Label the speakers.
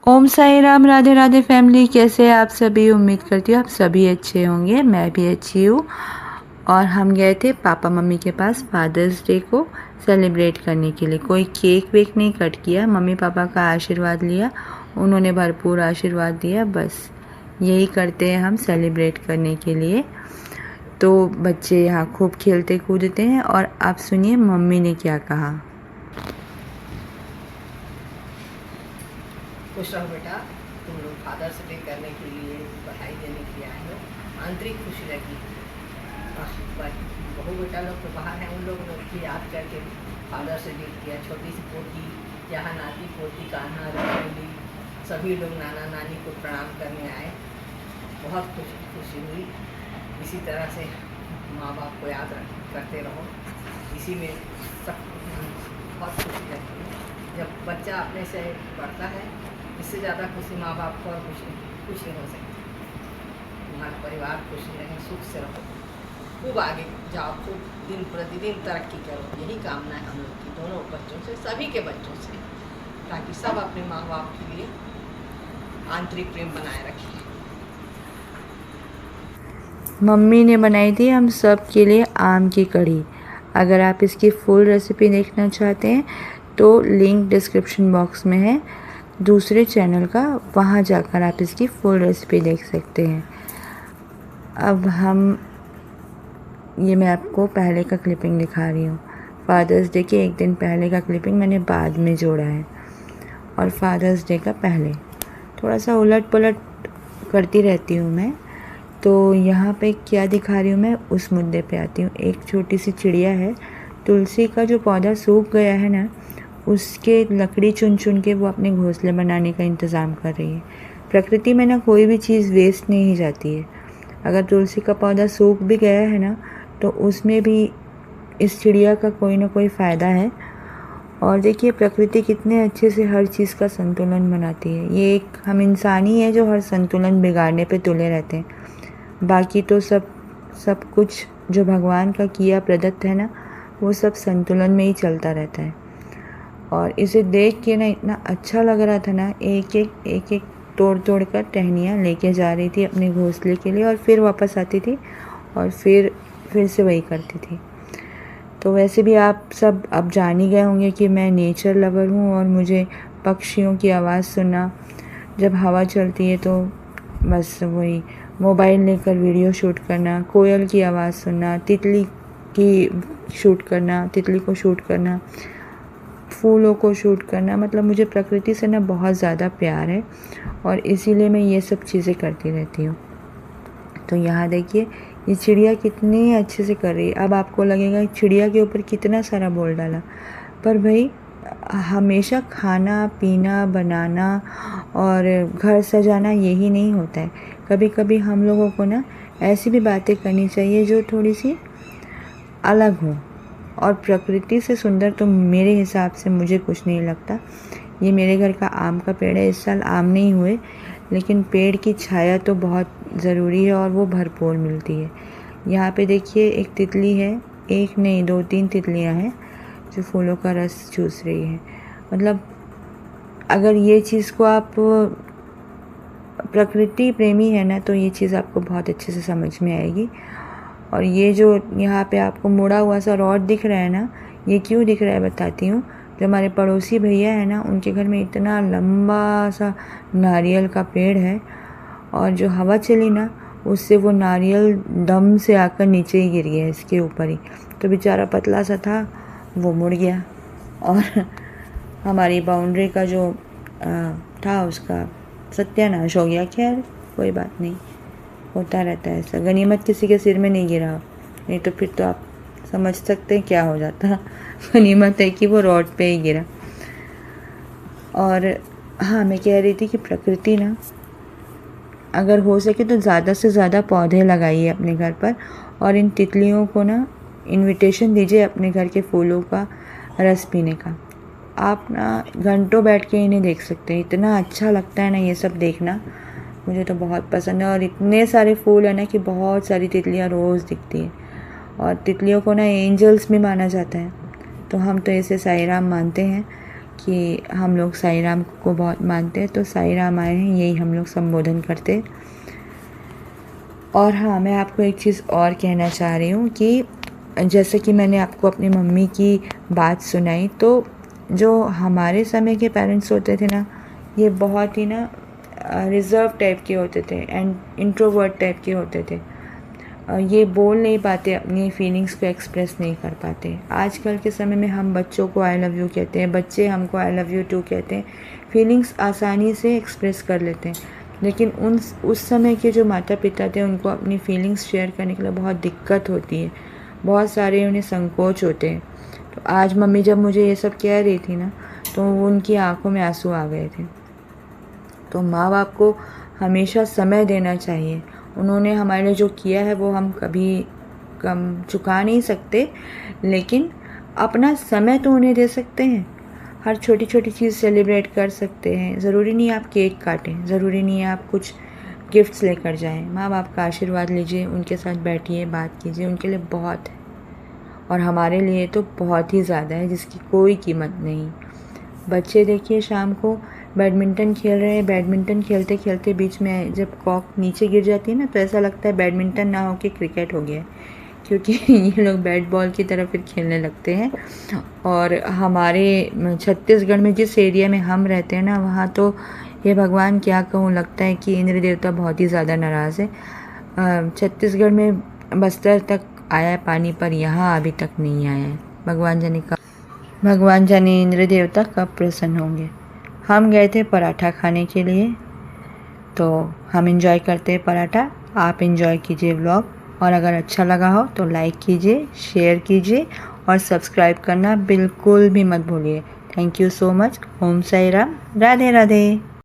Speaker 1: ओम Sai Ram, Radhe Radhe family. कैसे हैं आप सभी? उम्मीद करती हूँ आप सभी अच्छे होंगे। मैं भी अच्छी हूँ। और हम गए थे पापा मम्मी के पास फादर्स डे को सेलिब्रेट करने के लिए। कोई केक वेक नहीं कट किया, मम्मी पापा का आशीर्वाद लिया, उन्होंने भरपूर आशीर्वाद दिया। बस यही करते हैं हम सेलिब्रेट करने के लिए। तो बच्चे यहाँ खूब खेलते कूदते हैं। और आप सुनिए मम्मी ने क्या कहा।
Speaker 2: खुश रहो बेटा, तुम लोग फादर्स डे करने के लिए, बधाई देने के लिए आए हो। आंतरिक खुशी लगी। बहू बेटा लोग तो बाहर हैं, उन लोगों ने याद करके फादर्स डे किया। छोटी सी पोती, यहाँ नाती पोती, कान्हा रंगोली, सभी लोग नाना नानी को प्रणाम करने आए। बहुत खुशी हुई। इसी तरह से माँ बाप को याद करते रहो। इसी में सब बहुत खुशी लगती है जब बच्चा अपने से बढ़ता है। इससे ज़्यादा खुशी माँ बाप को और कुछ नहीं हो सकती। तुम्हारा परिवार खुश रहे, सुख से रहो, खूब आगे जाओ, खूब दिन प्रतिदिन तरक्की करो। यही कामना है हम लोग की, दोनों बच्चों से, सभी के बच्चों से, ताकि सब अपने माँ बाप के लिए आंतरिक प्रेम बनाए रखें।
Speaker 1: मम्मी ने बनाई थी हम सब के लिए आम की कढ़ी। अगर आप इसकी फुल रेसिपी देखना चाहते हैं तो लिंक डिस्क्रिप्शन बॉक्स में है दूसरे चैनल का, वहाँ जाकर आप इसकी फुल रेसिपी देख सकते हैं। अब मैं आपको पहले का क्लिपिंग दिखा रही हूँ। फादर्स डे के एक दिन पहले का क्लिपिंग मैंने बाद में जोड़ा है, और फादर्स डे का पहले थोड़ा सा उलट पलट करती रहती हूँ मैं। तो यहाँ पे क्या दिखा रही हूँ मैं, उस मुद्दे पे आती हूँ। एक छोटी सी चिड़िया है, तुलसी का जो पौधा सूख गया है ना, उसके लकड़ी चुन चुन के वो अपने घोंसले बनाने का इंतज़ाम कर रही है। प्रकृति में ना कोई भी चीज़ वेस्ट नहीं जाती है। अगर तुलसी का पौधा सूख भी गया है ना, तो उसमें भी इस चिड़िया का कोई ना कोई फ़ायदा है। और देखिए प्रकृति कितने अच्छे से हर चीज़ का संतुलन बनाती है। ये एक हम इंसान ही है जो हर संतुलन बिगाड़ने पे तुले रहते हैं। बाकी तो सब कुछ जो भगवान का किया प्रदत्त है ना, वो सब संतुलन में ही चलता रहता है। और इसे देख के ना इतना अच्छा लग रहा था ना, एक एक तोड़ कर टहनियाँ लेके जा रही थी अपने घोंसले के लिए, और फिर वापस आती थी और फिर से वही करती थी। तो वैसे भी आप सब अब जान ही गए होंगे कि मैं नेचर लवर हूँ, और मुझे पक्षियों की आवाज़ सुनना, जब हवा चलती है तो बस वही मोबाइल लेकर वीडियो शूट करना, कोयल की आवाज़ सुनना, तितली को शूट करना, फूलों को शूट करना, मतलब मुझे प्रकृति से ना बहुत ज़्यादा प्यार है, और इसीलिए मैं ये सब चीज़ें करती रहती हूँ। तो यहाँ देखिए ये चिड़िया कितनी अच्छे से कर रही है। अब आपको लगेगा चिड़िया के ऊपर कितना सारा बोल डाला, पर भाई हमेशा खाना पीना बनाना और घर सजाना यही नहीं होता है। कभी कभी हम लोगों को ना ऐसी भी बातें करनी चाहिए जो थोड़ी सी अलग हो। और प्रकृति से सुंदर तो मेरे हिसाब से मुझे कुछ नहीं लगता। ये मेरे घर का आम का पेड़ है। इस साल आम नहीं हुए, लेकिन पेड़ की छाया तो बहुत ज़रूरी है और वो भरपूर मिलती है। यहाँ पे देखिए एक तितली है, एक नहीं 2-3 तितलियाँ हैं जो फूलों का रस चूस रही है। मतलब अगर ये चीज़ को आप प्रकृति प्रेमी है ना, तो ये चीज़ आपको बहुत अच्छे से समझ में आएगी। और ये जो यहाँ पे आपको मुड़ा हुआ सा रॉड दिख रहा है ना, ये क्यों दिख रहा है बताती हूँ। जो हमारे पड़ोसी भैया है ना, उनके घर में इतना लंबा सा नारियल का पेड़ है, और जो हवा चली ना उससे वो नारियल दम से आकर नीचे ही गिर गया इसके ऊपर ही। तो बेचारा पतला सा था, वो मुड़ गया, और हमारी बाउंड्री का जो था उसका सत्यानाश हो गया। खैर कोई बात नहीं, होता रहता है ऐसा। गनीमत किसी के सिर में नहीं गिरा, नहीं तो फिर तो आप समझ सकते हैं क्या हो जाता। गनीमत है कि वो रोड पे ही गिरा। और हाँ, मैं कह रही थी कि प्रकृति ना अगर हो सके तो ज़्यादा से ज़्यादा पौधे लगाइए अपने घर पर, और इन तितलियों को ना इनविटेशन दीजिए अपने घर के फूलों का रस पीने का। आप ना घंटों बैठ के इन्हें देख सकते हैं, इतना अच्छा लगता है ना ये सब देखना। मुझे तो बहुत पसंद है, और इतने सारे फूल है ना कि बहुत सारी तितलियाँ रोज़ दिखती हैं। और तितलियों को ना एंजल्स भी माना जाता है, तो हम तो इसे साईं राम मानते हैं। कि हम लोग साईं राम को बहुत मानते हैं, तो साईं राम आए हैं, यही हम लोग संबोधन करते। और हाँ, मैं आपको एक चीज़ और कहना चाह रही हूँ कि जैसे कि मैंने आपको अपनी मम्मी की बात सुनाई, तो जो हमारे समय के पेरेंट्स होते थे ना, ये बहुत ही ना रिज़र्व टाइप के होते थे एंड इंट्रोवर्ट टाइप के होते थे। ये बोल नहीं पाते, अपनी फीलिंग्स को एक्सप्रेस नहीं कर पाते। आजकल के समय में हम बच्चों को आई लव यू कहते हैं, बच्चे हमको आई लव यू टू कहते हैं, फीलिंग्स आसानी से एक्सप्रेस कर लेते हैं। लेकिन उस समय के जो माता पिता थे, उनको अपनी फीलिंग्स शेयर करने के लिए बहुत दिक्कत होती है, बहुत सारे उन्हें संकोच होते हैं। तो आज मम्मी जब मुझे ये सब कह रही थी ना, तो उनकी आंखों में आंसू आ गए थे। तो माँ बाप को हमेशा समय देना चाहिए। उन्होंने हमारे लिए जो किया है वो हम कभी कम चुका नहीं सकते, लेकिन अपना समय तो उन्हें दे सकते हैं। हर छोटी छोटी चीज़ सेलिब्रेट कर सकते हैं। ज़रूरी नहीं आप केक काटें, ज़रूरी नहीं आप कुछ गिफ्ट्स लेकर जाएं। माँ बाप का आशीर्वाद लीजिए, उनके साथ बैठिए, बात कीजिए, उनके लिए बहुत है और हमारे लिए तो बहुत ही ज़्यादा है, जिसकी कोई कीमत नहीं। बच्चे देखिए शाम को बैडमिंटन खेल रहे हैं, बैडमिंटन खेलते खेलते बीच में जब कॉक नीचे गिर जाती है ना, तो ऐसा लगता है बैडमिंटन ना हो के क्रिकेट हो गया है, क्योंकि ये लोग बैट बॉल की तरह फिर खेलने लगते हैं। और हमारे छत्तीसगढ़ में जिस एरिया में हम रहते हैं ना, वहाँ तो ये भगवान क्या कहूँ, लगता है कि इंद्र देवता बहुत ही ज़्यादा नाराज़ है। छत्तीसगढ़ में बस्तर तक आया है पानी, पर यहाँ अभी तक नहीं आया है। भगवान जाने इंद्र देवता कब प्रसन्न होंगे। हम गए थे पराठा खाने के लिए, तो हम इंजॉय करते हैं पराठा। आप इंजॉय कीजिए व्लॉग, और अगर अच्छा लगा हो तो लाइक कीजिए, शेयर कीजिए और सब्सक्राइब करना बिल्कुल भी मत भूलिए। Thank you so much. Om Sai Ram, Radhe Radhe.